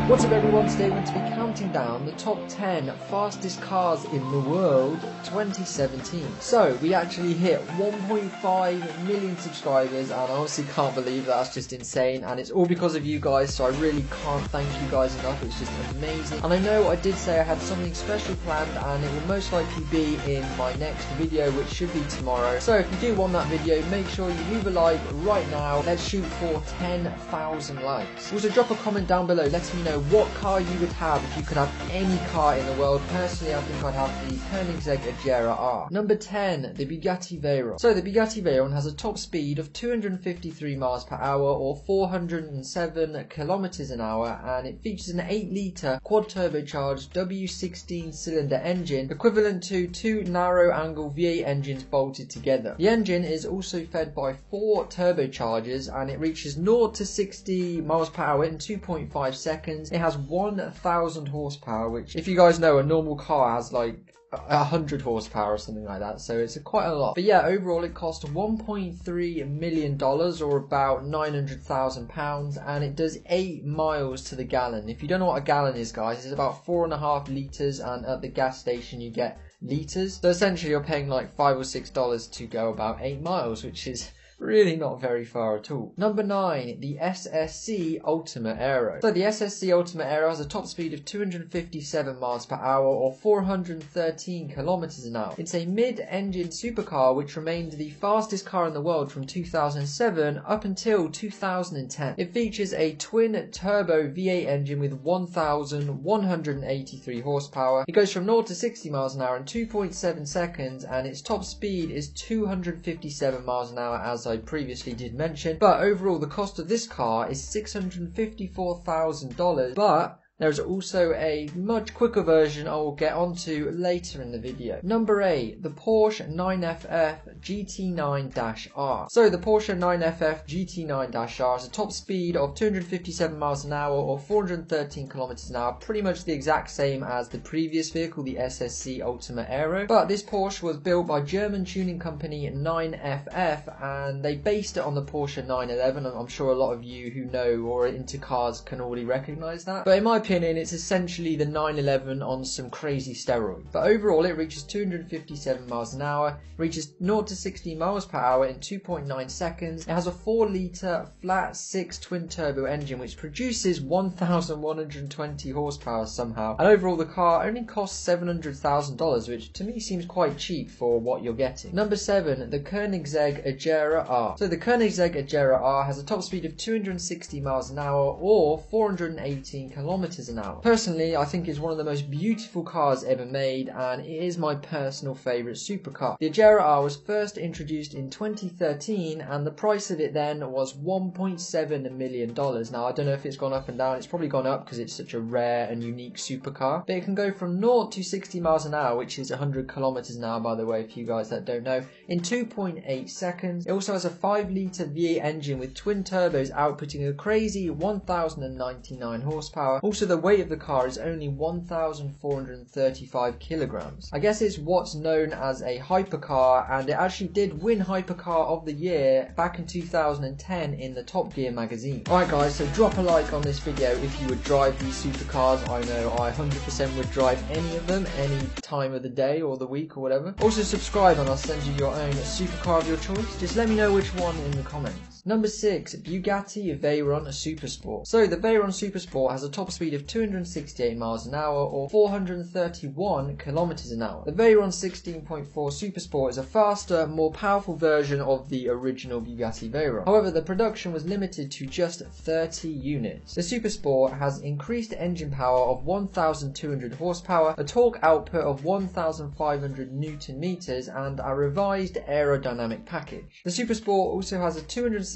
What's up everyone, today we're going to be counting down the top 10 fastest cars in the world 2017. So we actually hit 1.5 million subscribers and I honestly can't believe that's just insane, and it's all because of you guys, so I really can't thank you guys enough. It's just amazing. And I know I did say I had something special planned and it will most likely be in my next video, which should be tomorrow. So if you do want that video, make sure you leave a like right now. Let's shoot for 10,000 likes. Also drop a comment down below letting me know what car you would have if you could have any car in the world. Personally, I think I'd have the Koenigsegg Agera R. Number 10, the Bugatti Veyron. So the Bugatti Veyron has a top speed of 253 miles per hour or 407 kilometers an hour, and it features an 8-litre quad turbocharged W16 cylinder engine equivalent to 2 narrow angle V8 engines bolted together. The engine is also fed by 4 turbochargers and it reaches 0 to 60 miles per hour in 2.5 seconds. It has 1,000 horsepower, which if you guys know, a normal car has like 100 horsepower or something like that, so it's quite a lot. But yeah, overall it cost $1.3 million or about £900,000, and it does 8 miles to the gallon. If you don't know what a gallon is, guys, it's about 4.5 litres, and at the gas station you get litres. So essentially you're paying like $5 or $6 to go about 8 miles, which is really not very far at all. Number 9, the SSC Ultima Aero. So the SSC Ultima Aero has a top speed of 257 miles per hour or 413 kilometers an hour. It's a mid-engine supercar which remained the fastest car in the world from 2007 up until 2010. It features a twin-turbo V8 engine with 1,183 horsepower. It goes from 0 to 60 miles an hour in 2.7 seconds, and its top speed is 257 miles an hour, as I previously did mention. But overall the cost of this car is $654,000, but there's also a much quicker version I will get onto later in the video. Number 8, the Porsche 9FF GT9-R. So the Porsche 9FF GT9-R has a top speed of 257 miles an hour or 413 kilometers an hour, pretty much the exact same as the previous vehicle, the SSC Ultima Aero. But this Porsche was built by German tuning company 9FF, and they based it on the Porsche 911. I'm sure a lot of you who know or are into cars can already recognize that. But in my opinion, it's essentially the 911 on some crazy steroid. But overall it reaches 257 miles an hour, reaches 0 to 60 miles per hour in 2.9 seconds. It has a 4-litre flat 6 twin turbo engine which produces 1,120 horsepower somehow. And overall the car only costs $700,000, which to me seems quite cheap for what you're getting. Number 7, the Koenigsegg Agera R. So the Koenigsegg Agera R has a top speed of 260 miles an hour or 418 kilometers an hour. Personally, I think it's one of the most beautiful cars ever made, and it is my personal favourite supercar. The Agera R was first introduced in 2013 and the price of it then was $1.7 million. Now I don't know if it's gone up and down. It's probably gone up because it's such a rare and unique supercar. But it can go from 0 to 60 miles an hour, which is 100 kilometers an hour, by the way, for you guys that don't know, in 2.8 seconds. It also has a 5-litre V8 engine with twin turbos outputting a crazy 1,099 horsepower. Also, the weight of the car is only 1,435 kilograms. I guess it's what's known as a hypercar, and it actually did win Hypercar of the Year back in 2010 in the Top Gear magazine. Alright guys, so drop a like on this video if you would drive these supercars. I know I 100% would drive any of them, any time of the day or the week or whatever. Also subscribe and I'll send you your own supercar of your choice. Just let me know which one in the comments. Number 6, Bugatti Veyron Supersport. So the Veyron Supersport has a top speed of 268 miles an hour or 431 kilometers an hour. The Veyron 16.4 Supersport is a faster, more powerful version of the original Bugatti Veyron. However, the production was limited to just 30 units. The Supersport has increased engine power of 1,200 horsepower, a torque output of 1,500 Newton meters, and a revised aerodynamic package. The Supersport also has a 267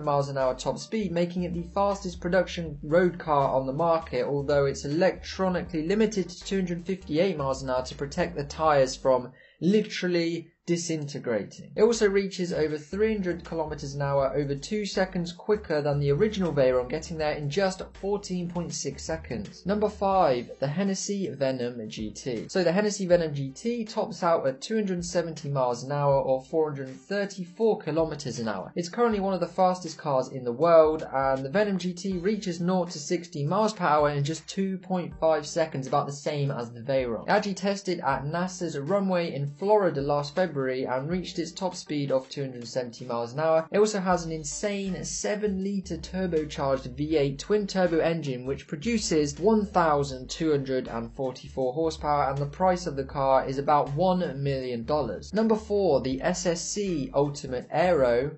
miles an hour top speed, making it the fastest production road car on the market, although it's electronically limited to 258 miles an hour to protect the tyres from literally disintegrating. It also reaches over 300 kilometers an hour, over 2 seconds quicker than the original Veyron, getting there in just 14.6 seconds. Number 5, the Hennessy Venom GT. So the Hennessy Venom GT tops out at 270 miles an hour or 434 kilometers an hour. It's currently one of the fastest cars in the world, and the Venom GT reaches 0 to 60 miles per hour in just 2.5 seconds, about the same as the Veyron. It actually tested at NASA's runway in Florida last February and reached its top speed of 270 miles an hour. It also has an insane 7-litre turbocharged V8 twin-turbo engine which produces 1,244 horsepower, and the price of the car is about $1 million. Number 4, the SSC Ultimate Aero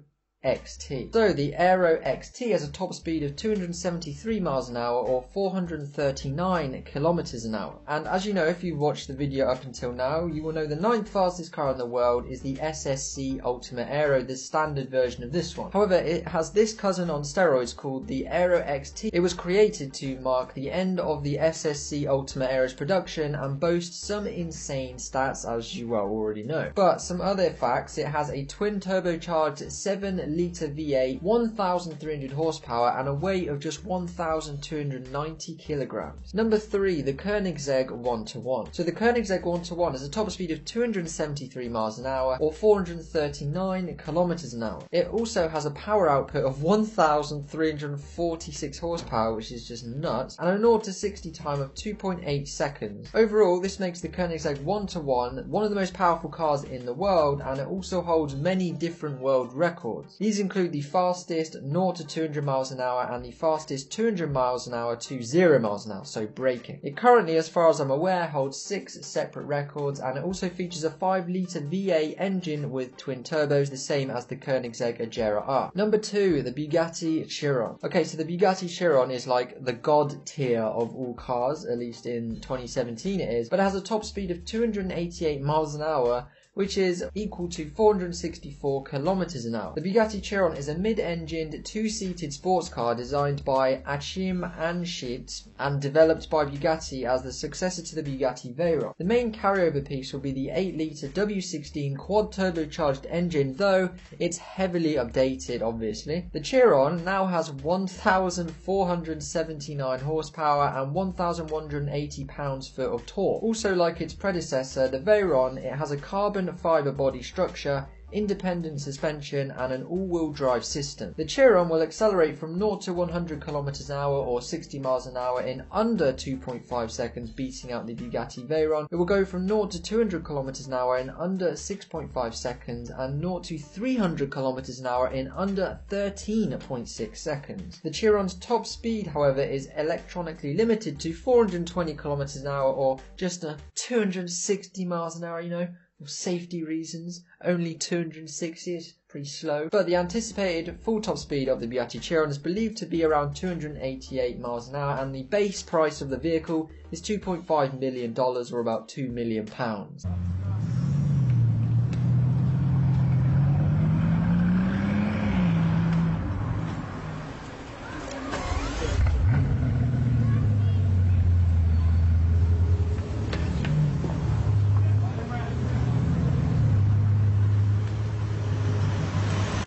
XT. So the Aero XT has a top speed of 273 miles an hour or 439 kilometers an hour. And as you know, if you've watched the video up until now, you will know the 9th fastest car in the world is the SSC Ultimate Aero, the standard version of this one. However, it has this cousin on steroids called the Aero XT. It was created to mark the end of the SSC Ultimate Aero's production and boasts some insane stats, as you well already know. But some other facts: it has a twin turbocharged 7-litre V8, 1,300 horsepower, and a weight of just 1,290 kilograms. Number 3, the Koenigsegg 1-1. So the Koenigsegg 1-1 has a top speed of 273 miles an hour or 439 kilometers an hour. It also has a power output of 1,346 horsepower, which is just nuts, and a 0 to 60 time of 2.8 seconds. Overall, this makes the Koenigsegg 1-1 one of the most powerful cars in the world, and it also holds many different world records. These include the fastest 0 to 200 miles an hour and the fastest 200 miles an hour to 0 miles an hour, so braking. It currently, as far as I'm aware, holds 6 separate records, and it also features a 5-litre V8 engine with twin turbos, the same as the Koenigsegg Agera R. Number 2, the Bugatti Chiron. Okay, so the Bugatti Chiron is like the god tier of all cars, at least in 2017 it is, but it has a top speed of 288 miles an hour, which is equal to 464 kilometers an hour. The Bugatti Chiron is a mid-engined, 2-seated sports car designed by Achim Anschutz and developed by Bugatti as the successor to the Bugatti Veyron. The main carryover piece will be the 8-litre W16 quad-turbocharged engine, though it's heavily updated, obviously. The Chiron now has 1,479 horsepower and 1,180 pounds-foot of torque. Also, like its predecessor, the Veyron, it has a carbon fiber body structure, independent suspension, and an all-wheel drive system. The Chiron will accelerate from 0 to 100 kilometers an hour or 60 miles an hour in under 2.5 seconds, beating out the Bugatti Veyron. It will go from 0 to 200 kilometers an hour in under 6.5 seconds and 0 to 300 kilometers an hour in under 13.6 seconds. The Chiron's top speed, however, is electronically limited to 420 kilometers an hour or just 260 miles an hour, you know. For safety reasons, only 260 is pretty slow. But the anticipated full top speed of the Bugatti Chiron is believed to be around 288 miles an hour, and the base price of the vehicle is $2.5 million or about £2 million.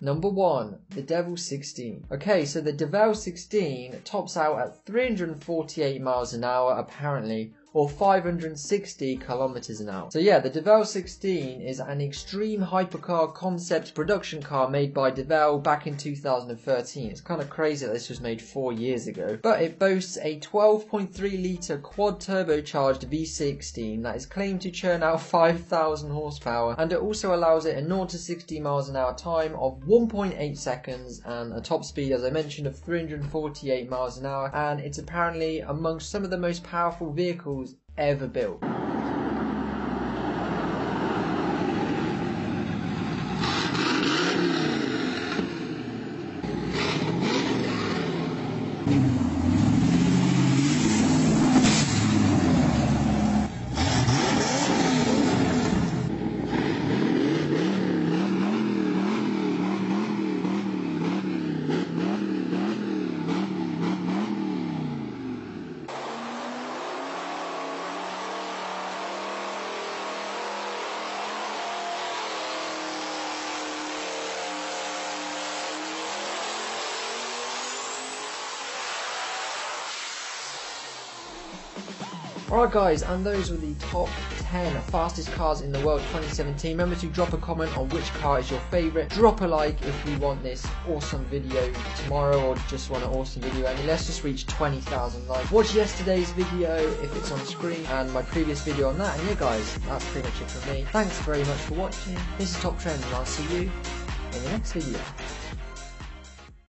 Number 1, the Devel 16. Okay, so the Devel 16 tops out at 348 miles an hour apparently, or 560 kilometers an hour. So yeah, the Devel 16 is an extreme hypercar concept production car made by Devel back in 2013. It's kind of crazy that this was made 4 years ago. But it boasts a 12.3 litre quad turbocharged V16 that is claimed to churn out 5,000 horsepower, and it also allows it a 0 to 60 miles an hour time of 1.8 seconds and a top speed, as I mentioned, of 348 miles an hour, and it's apparently amongst some of the most powerful vehicles ever built. Alright guys, and those were the top 10 fastest cars in the world 2017. Remember to drop a comment on which car is your favourite. Drop a like if you want this awesome video tomorrow, or just want an awesome video. I mean, let's just reach 20,000 likes. Watch yesterday's video if it's on screen, and my previous video on that. And yeah guys, that's pretty much it from me. Thanks very much for watching. This is Top Trend, and I'll see you in the next video.